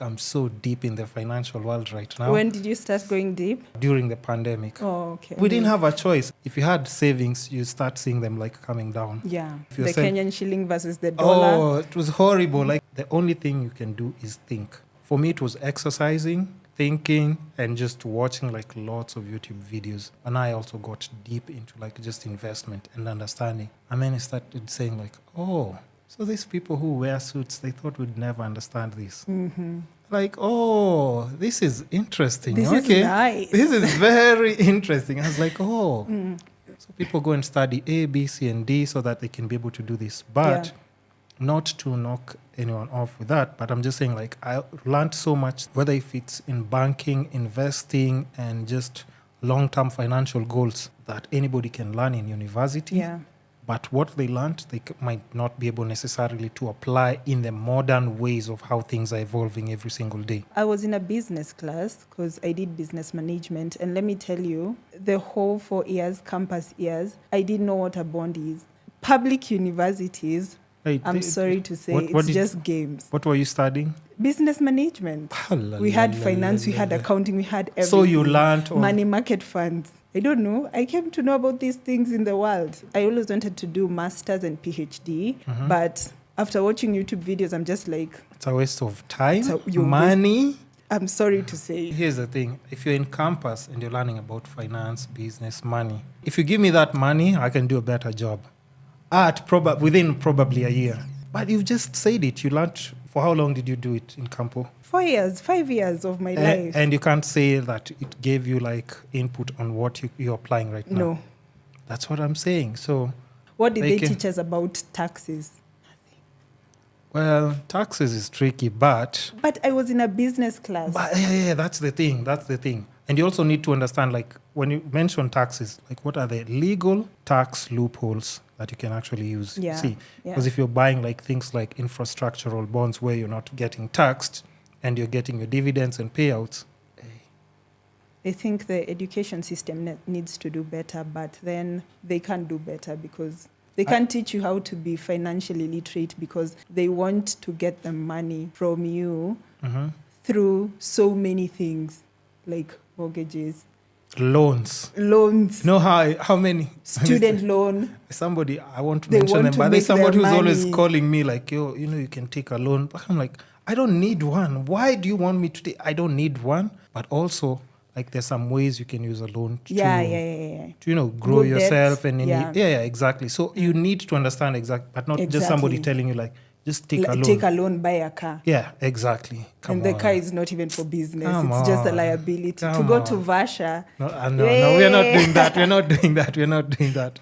I'm so deep in the financial world right now. When did you start going deep? During the pandemic. Oh, okay. We didn't have a choice. If you had savings, you start seeing them like coming down. Yeah. The Kenyan shilling versus the dollar. Oh, it was horrible. Like the only thing you can do is think. For me, it was exercising, thinking, and just watching like lots of YouTube videos. And I also got deep into like just investment and understanding. And then I started saying like, oh, so these people who wear suits, they thought we'd never understand this. Mm-hmm. Like, oh, this is interesting. This is nice. This is very interesting. I was like, oh. So people go and study A, B, C, and D so that they can be able to do this. But not to knock anyone off with that, but I'm just saying like I learned so much, whether if it's in banking, investing, and just long-term financial goals that anybody can learn in university. Yeah. But what they learned, they might not be able necessarily to apply in the modern ways of how things are evolving every single day. I was in a business class because I did business management. And let me tell you, the whole 4 years, campus years, I didn't know what a bond is. Public universities, I'm sorry to say, it's just games. What were you studying? Business management. We had finance, we had accounting, we had everything. So you learned money market funds. I don't know. I came to know about these things in the world. I always wanted to do masters and PhD, but after watching YouTube videos, I'm just like... It's a waste of time, money. I'm sorry to say. Here's the thing. If you're in campus and you're learning about finance, business, money, if you give me that money, I can do a better job. Within probably a year. But you've just said it. You learned... For how long did you do it in Campo? 4 years, 5 years of my life. And you can't say that it gave you like input on what you're applying right now. No. That's what I'm saying. So, what did they teach us about taxes? Well, taxes is tricky, but I was in a business class. But yeah, that's the thing. And you also need to understand, like, when you mention taxes, like, what are the legal tax loopholes that you can actually use? Yeah. See, because if you're buying, like, things like infrastructural bonds where you're not getting taxed and you're getting your dividends and payouts. I think the education system needs to do better, but then they can't do better because they can't teach you how to be financially literate because they want to get the money from you through so many things like mortgages, loans. You know how many? Student loan. Somebody, I want to mention them, but there's somebody who's always calling me like, yo, you can take a loan. But I'm like, I don't need one. Why do you want me to take? I don't need one. But also, like, there's some ways you can use a loan to, grow yourself. And exactly. So you need to understand but not just somebody telling you like, just take a loan. Take a loan, buy a car. Yeah, exactly. The car is not even for business. It's just a liability. To go to Vasha. No, we are not doing that. We're not doing that.